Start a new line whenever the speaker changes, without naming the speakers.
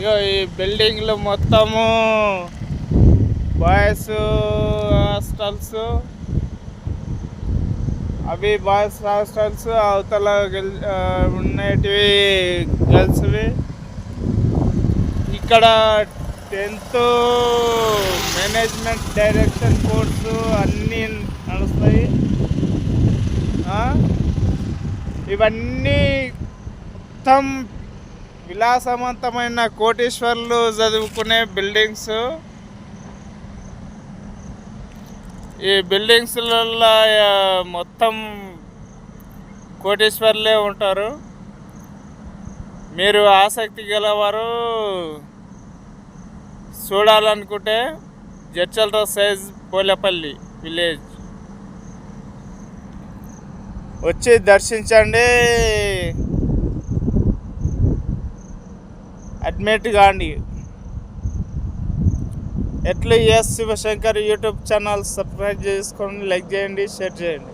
ఇగో ఈ బిల్డింగ్లు మొత్తము బాయ్స్ హాస్టల్స్, అవి బాయ్స్ హాస్టల్స్, అవతల ఉండేటివి గర్ల్స్వి. ఇక్కడ 10th మేనేజ్మెంట్ డైరెక్షన్ కోర్సు అన్నీ నడుస్తాయి. ఇవన్నీ మొత్తం విలాసవంతమైన కోటీశ్వర్లు చదువుకునే బిల్డింగ్స్. ఈ బిల్డింగ్స్లలో మొత్తం కోటీశ్వర్లే ఉంటారు. మీరు ఆసక్తి గలవారు చూడాలనుకుంటే జడ్చర్ల సైజ్ పోలేపల్లి విలేజ్ వచ్చి దర్శించండి, అడ్మిట్ కాండి. ఎట్లా S Shivashankar YouTube channel subscribe చేసుకోండి, లైక్ చేయండి, షేర్ చేయండి.